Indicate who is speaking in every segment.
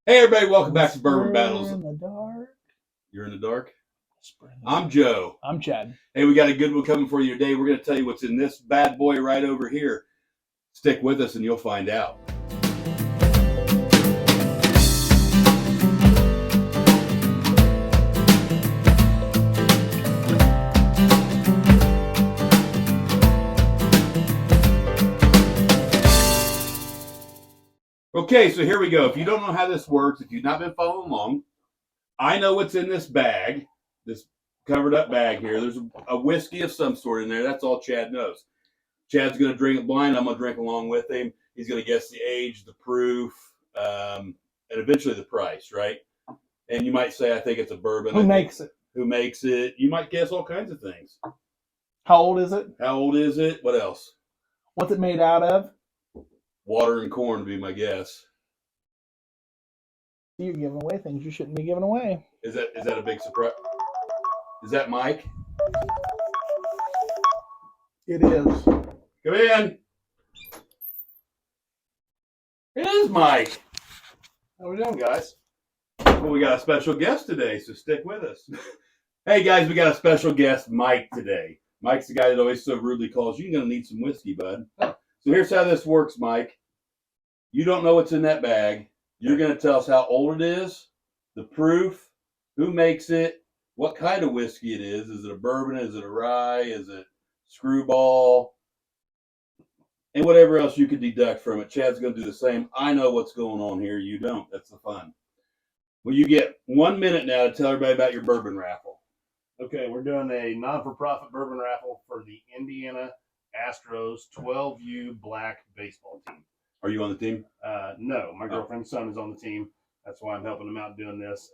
Speaker 1: Hey everybody, welcome back to Bourbon Battles.
Speaker 2: In the dark.
Speaker 1: You're in the dark? I'm Joe.
Speaker 2: I'm Chad.
Speaker 1: Hey, we got a good one coming for you today. We're going to tell you what's in this bad boy right over here. Stick with us and you'll find out. Okay, so here we go. If you don't know how this works, if you've not been following along, I know what's in this bag, this covered up bag here. There's a whiskey of some sort in there. That's all Chad knows. Chad's going to drink it blind. I'm going to drink along with him. He's going to guess the age, the proof, and eventually the price, right? And you might say, I think it's a bourbon.
Speaker 2: Who makes it?
Speaker 1: Who makes it? You might guess all kinds of things.
Speaker 2: How old is it?
Speaker 1: How old is it? What else?
Speaker 2: What's it made out of?
Speaker 1: Water and corn would be my guess.
Speaker 2: You're giving away things you shouldn't be giving away.
Speaker 1: Is that a big surprise? Is that Mike?
Speaker 2: It is.
Speaker 1: Come in. It is Mike. How we doing, guys? Well, we got a special guest today, so stick with us. Hey, guys, we got a special guest, Mike, today. Mike's the guy that always so rudely calls you. You're going to need some whiskey, bud. So here's how this works, Mike. You don't know what's in that bag. You're going to tell us how old it is, the proof, who makes it, what kind of whiskey it is. Is it a bourbon? Is it a rye? Is it screwball? And whatever else you could deduct from it. Chad's going to do the same. I know what's going on here. You don't. That's the fun. Well, you get 1 minute now to tell everybody about your bourbon raffle.
Speaker 3: Okay, we're doing a non-for-profit bourbon raffle for the Indiana Astros 12U Black baseball team.
Speaker 1: Are you on the team?
Speaker 3: No, my girlfriend's son is on the team. That's why I'm helping him out doing this.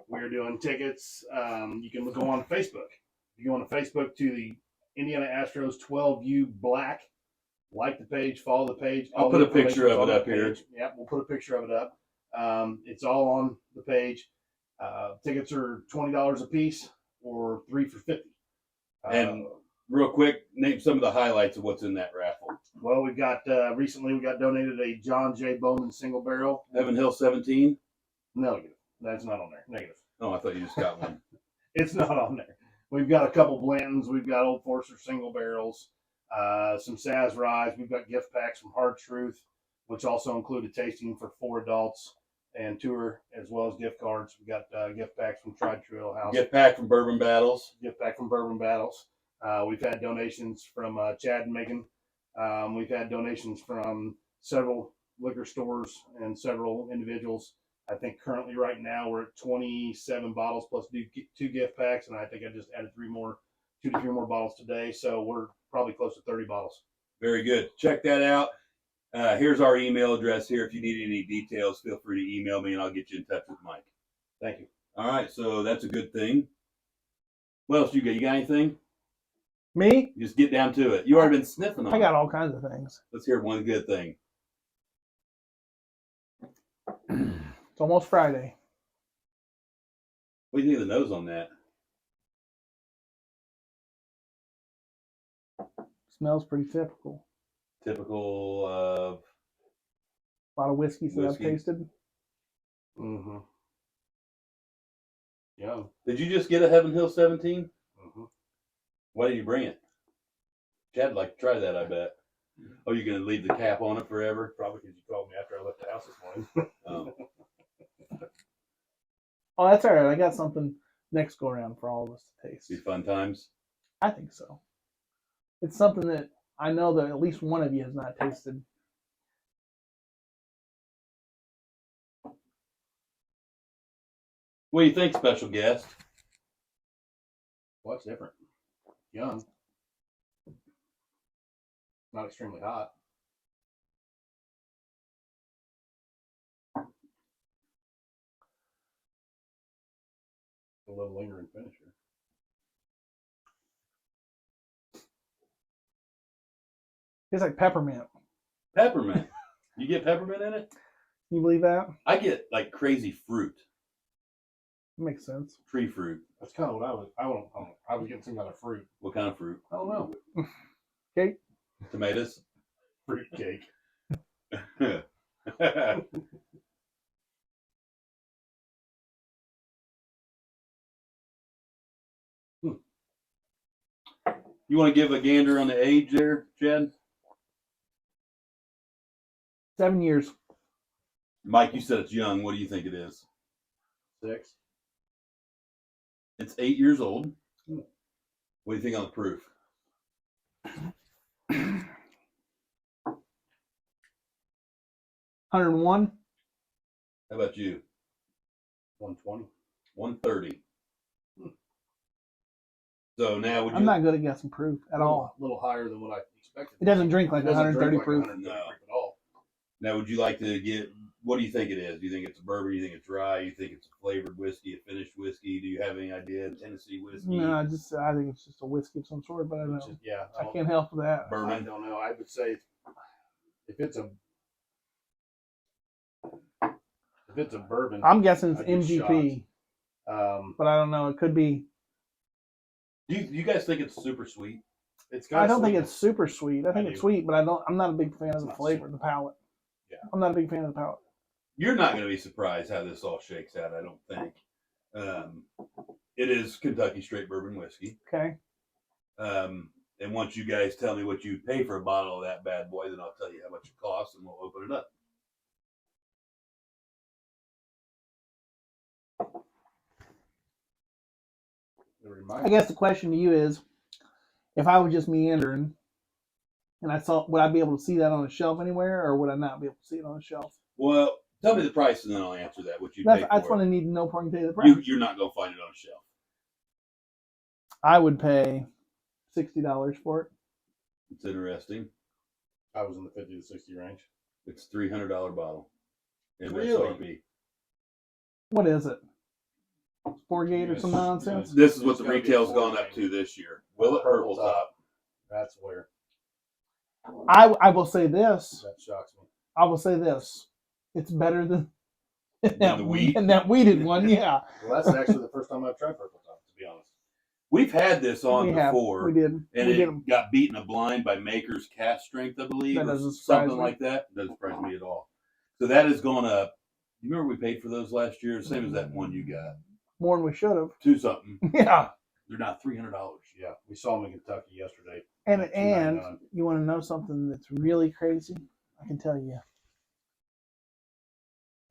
Speaker 3: We're doing tickets. You can go on Facebook. You go on Facebook to the Indiana Astros 12U Black. Like the page, follow the page.
Speaker 1: I'll put a picture of it up here.
Speaker 3: Yep, we'll put a picture of it up. It's all on the page. Tickets are $20 a piece or 3 for $50.
Speaker 1: And real quick, name some of the highlights of what's in that raffle.
Speaker 3: Well, we've got recently we got donated a John J. Bowman single barrel.
Speaker 1: Heaven Hill 17?
Speaker 3: Negative. That's not on there. Negative.
Speaker 1: Oh, I thought you just got one.
Speaker 3: It's not on there. We've got a couple Blantons. We've got Old Forester single barrels, some Saz Ryes. We've got gift packs from Hard Truth, which also include a tasting for 4 adults and tour, as well as gift cards. We got gift packs from Tried True Ale House.
Speaker 1: Gift pack from Bourbon Battles.
Speaker 3: Gift pack from Bourbon Battles. We've had donations from Chad and Megan. We've had donations from several liquor stores and several individuals. I think currently right now we're at 27 bottles plus 2 gift packs, and I think I just added 2 to 3 more bottles today. So we're probably close to 30 bottles.
Speaker 1: Very good. Check that out. Here's our email address here. If you need any details, feel free to email me and I'll get you in touch with Mike.
Speaker 3: Thank you.
Speaker 1: All right, so that's a good thing. What else you got? You got anything?
Speaker 2: Me?
Speaker 1: Just get down to it. You already been sniffing on
Speaker 2: I
Speaker 1: it.
Speaker 2: got all kinds of things.
Speaker 1: Let's hear one good thing.
Speaker 2: It's almost Friday.
Speaker 1: What do you think of the nose on that?
Speaker 2: Smells pretty typical.
Speaker 1: Typical of
Speaker 2: A lot of whiskeys that I've
Speaker 1: Whiskey.
Speaker 2: tasted.
Speaker 3: Mm-hmm. Yeah.
Speaker 1: Did you just get a Heaven Hill 17?
Speaker 3: Mm-hmm.
Speaker 1: Why did you bring it? Chad would like to try that, I bet. Oh, you're going to leave the cap on it forever?
Speaker 3: Probably because you called me after I left the house this morning.
Speaker 1: Oh.
Speaker 2: Oh, that's all right. I got something next go around for all of us to taste.
Speaker 1: Be fun times.
Speaker 2: I think so. It's something that I know that at least one of you has not tasted.
Speaker 1: What do you think, special guest?
Speaker 3: Well, it's different. Young. Not extremely hot. A little lingering finisher.
Speaker 2: It's like peppermint.
Speaker 1: Peppermint. You get peppermint in it?
Speaker 2: Can you believe that?
Speaker 1: I get like crazy fruit.
Speaker 2: Makes sense.
Speaker 1: Tree fruit.
Speaker 3: That's kind of what I was getting some kind of fruit.
Speaker 1: What kind of fruit?
Speaker 3: I don't know.
Speaker 2: Okay.
Speaker 1: Tomatoes?
Speaker 3: Fruit cake.
Speaker 1: You want to give a gander on the age there, Chad?
Speaker 2: 7 years.
Speaker 1: Mike, you said it's young. What do you think it is?
Speaker 3: 6.
Speaker 1: It's 8 years old. What do you think on the proof?
Speaker 2: 101.
Speaker 1: How about you?
Speaker 3: 120.
Speaker 1: 130. So now would you?
Speaker 2: I'm not good at guessing proof at all.
Speaker 3: A little higher than what I expected.
Speaker 2: It doesn't drink like
Speaker 3: It doesn't
Speaker 2: 130
Speaker 3: drink like
Speaker 2: proof.
Speaker 3: 130
Speaker 1: No.
Speaker 3: proof at all.
Speaker 1: Now would you like to get? What do you think it is? Do you think it's a bourbon? Do you think it's rye? You think it's a flavored whiskey, a finished whiskey? Do you have any idea? Tennessee whiskey?
Speaker 2: No, I think it's just a whiskey of some sort, but I don't know.
Speaker 3: Yeah,
Speaker 2: I can't help with that.
Speaker 3: I
Speaker 1: Bourbon.
Speaker 3: don't know. I would say if it's a bourbon,
Speaker 2: I'm guessing it's
Speaker 3: I'd be
Speaker 2: MGP, but I don't know. It could be.
Speaker 1: Do you guys think it's super sweet?
Speaker 3: it's got.
Speaker 2: I don't think
Speaker 3: sweetness.
Speaker 2: it's super sweet. I think it's
Speaker 3: do.
Speaker 2: sweet, but I'm not a big fan of
Speaker 3: It's
Speaker 2: the
Speaker 3: not
Speaker 2: flavor,
Speaker 3: super.
Speaker 2: the palate.
Speaker 3: Yeah.
Speaker 2: I'm not a big fan of the palate.
Speaker 1: You're not going to be surprised how this all shakes out. I don't think. It is Kentucky straight bourbon whiskey.
Speaker 2: Okay.
Speaker 1: And once you guys tell me what you pay for a bottle of that bad boy, then I'll tell you how much it costs, and we'll open it up.
Speaker 2: I guess the question to you is, if I was just meandering, and I saw, would I be able to see that on a shelf anywhere, or would I not be able to see it on a shelf?
Speaker 1: Well, tell me the price, and then I'll answer that. What you
Speaker 2: That's
Speaker 1: pay
Speaker 2: what
Speaker 1: for
Speaker 2: I
Speaker 1: it.
Speaker 2: need to know before I can tell you the price.
Speaker 1: You're not going to find it on a shelf.
Speaker 2: I would pay $60 for it.
Speaker 1: It's interesting.
Speaker 3: I was in the 50 to 60 range.
Speaker 1: It's $300 bottle.
Speaker 3: Really?
Speaker 2: What is it? 4-gate or some
Speaker 3: Yes.
Speaker 2: nonsense?
Speaker 1: This is what the
Speaker 3: It's gotta be
Speaker 1: retail's
Speaker 3: 4
Speaker 1: gone up
Speaker 3: gauge.
Speaker 1: to this year. Willett Purple top.
Speaker 3: That's where
Speaker 2: I will say this.
Speaker 3: that shocks me.
Speaker 2: I will say this. It's better than
Speaker 1: the wheat?
Speaker 2: and that weeded one. Yeah,
Speaker 3: Well, that's actually the first time I've tried purple top, to be honest.
Speaker 1: We've had this on
Speaker 2: we have.
Speaker 1: before,
Speaker 2: We did.
Speaker 1: and
Speaker 2: we
Speaker 1: it
Speaker 2: did 'em.
Speaker 1: got beaten a blind by Maker's Cast Strength, I believe,
Speaker 2: That
Speaker 1: or
Speaker 2: doesn't surprise
Speaker 1: something
Speaker 2: me.
Speaker 1: like that. Doesn't surprise me at all. So that has gone up. You remember we paid for those last year? Same as that one you got.
Speaker 2: More than we should have.
Speaker 1: 2 something.
Speaker 2: Yeah.
Speaker 1: They're not $300.
Speaker 3: Yeah, we saw them in Kentucky yesterday.
Speaker 2: And
Speaker 3: $2.99.
Speaker 2: you want to know something that's really crazy? I can tell you.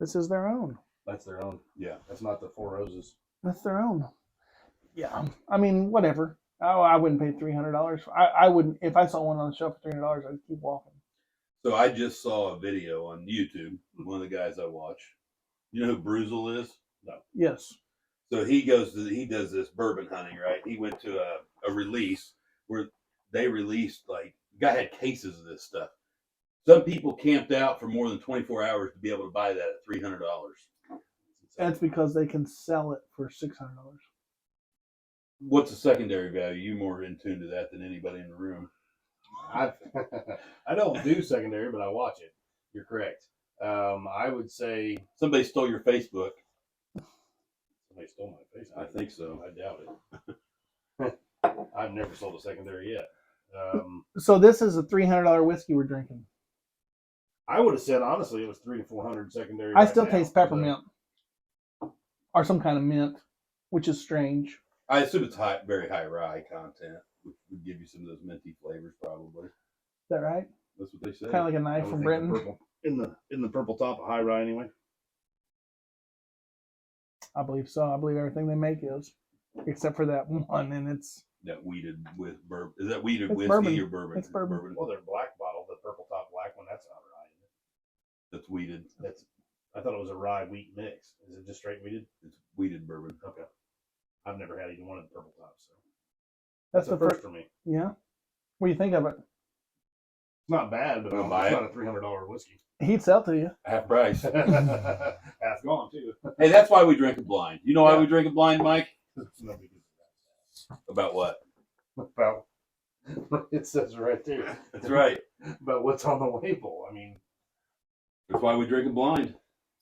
Speaker 2: This is their own.
Speaker 3: That's their own.
Speaker 1: Yeah.
Speaker 3: That's not the Four Roses.
Speaker 2: That's their own. Yeah. I mean, whatever. Oh, I wouldn't pay $300. I wouldn't. If I saw one on the shelf for $300, I'd keep walking.
Speaker 1: So I just saw a video on YouTube. One of the guys I watch. You know who Bruzel is?
Speaker 2: Yes.
Speaker 1: So he does this bourbon hunting, right? He went to a release where they released, like, the guy had cases of this stuff. Some people camped out for more than 24 hours to be able to buy that at $300.
Speaker 2: That's because they can sell it for $600.
Speaker 1: What's the secondary value? You're more in tune to that than anybody in the room.
Speaker 3: I don't do secondary, but I watch it. You're correct. I would say
Speaker 1: Somebody stole your Facebook.
Speaker 3: somebody stole my face.
Speaker 1: I think so.
Speaker 3: I doubt it. I've never sold a secondary yet.
Speaker 2: So this is a $300 whiskey we're drinking.
Speaker 3: I would have said honestly it was $300 to $400 secondary.
Speaker 2: I
Speaker 3: right
Speaker 2: still
Speaker 3: now,
Speaker 2: taste peppermint or some kind of mint, which is strange.
Speaker 1: I assume it's very high rye content, which would give you some of those minty flavors, probably.
Speaker 2: Is that right?
Speaker 1: That's what they say.
Speaker 2: Kind of like a
Speaker 3: I
Speaker 2: knife
Speaker 3: would
Speaker 2: from
Speaker 3: think
Speaker 2: Britain.
Speaker 3: the purple, in the purple top of high rye anyway.
Speaker 2: I believe so. I believe everything they make is, except for that one, and it's
Speaker 1: That weeded with bourbon. Is that weeded
Speaker 2: It's
Speaker 1: whiskey
Speaker 2: bourbon.
Speaker 1: or bourbon?
Speaker 2: It's bourbon.
Speaker 3: Well, their black bottle, the purple top black one, that's not rye.
Speaker 1: That's weeded.
Speaker 3: I thought it was a rye wheat mix. Is it just straight wheated?
Speaker 1: It's weeded bourbon.
Speaker 3: Okay. I've never had either one of the purple tops, so
Speaker 2: that's
Speaker 3: that's
Speaker 2: the
Speaker 3: the first
Speaker 2: first.
Speaker 3: for me.
Speaker 2: Yeah. What do you think of it?
Speaker 3: It's not bad, but
Speaker 1: I'll
Speaker 3: it's
Speaker 1: buy it.
Speaker 3: not a $300 whiskey.
Speaker 2: He'd sell to you.
Speaker 1: Half price.
Speaker 3: Half gone too.
Speaker 1: Hey, that's why we drink it blind. You know why
Speaker 3: Yeah.
Speaker 1: we drink it blind, Mike?
Speaker 3: Nobody gives a
Speaker 1: About what?
Speaker 3: damn about. It says right there.
Speaker 1: That's right.
Speaker 3: But what's on the label? I mean,
Speaker 1: That's why we drink it blind.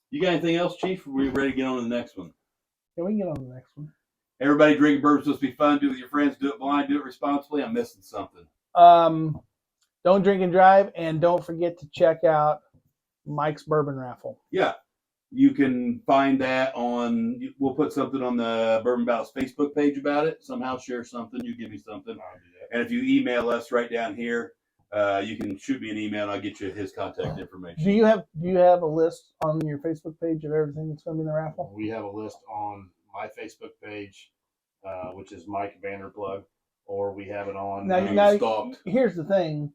Speaker 1: You got anything else, Chief? Or are we ready to get on to the next one?
Speaker 2: Yeah, we can get on to the next one.
Speaker 1: Everybody drinking bourbon's supposed to be fun. Do it with your friends. Do it blind. Do it responsibly. I'm missing something.
Speaker 2: Don't drink and drive, and don't forget to check out Mike's Bourbon Raffle.
Speaker 1: Yeah. You can find that on. We'll put something on the Bourbon Battles Facebook page about it. Somehow share something. You give me something.
Speaker 3: I'll do that.
Speaker 1: And if you email us right down here, you can shoot me an email and I'll get you his contact information.
Speaker 2: Do you have a list on your Facebook page of everything that's going to be in the raffle?
Speaker 3: We have a list on my Facebook page, which is Mike Vanderplug, or we have it on.
Speaker 2: Now, here's the thing.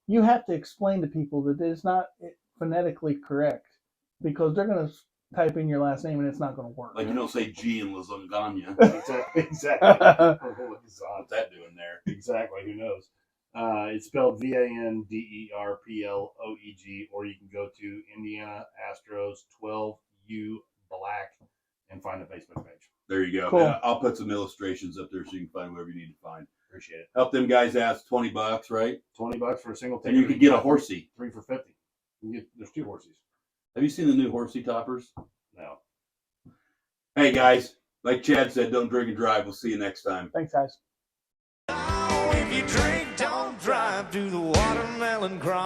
Speaker 2: You have to explain to people that it's not phonetically correct because they're going to type in your last name and it's not going to work.
Speaker 1: Like you don't say G in lasagna.
Speaker 3: Exactly.
Speaker 1: What's that doing there?
Speaker 3: Exactly. Who knows? It's spelled Vanderploeg, or you can go to Indiana Astros 12U Black and find the Facebook page.
Speaker 1: There you go.
Speaker 2: Cool.
Speaker 1: I'll put some illustrations up there so you can find whatever you need to find.
Speaker 3: Appreciate it.
Speaker 1: Help them guys out. It's $20, right?
Speaker 3: $20 for a single ticket.
Speaker 1: And you can get a horsey.
Speaker 3: 3 for $50. There's 2 horses.
Speaker 1: Have you seen the new horsey toppers?
Speaker 3: No.
Speaker 1: Hey guys, like Chad said, don't drink and drive. We'll see you next time.
Speaker 2: Thanks, guys.
Speaker 4: If you drink, don't drive, do the watermelon crawl.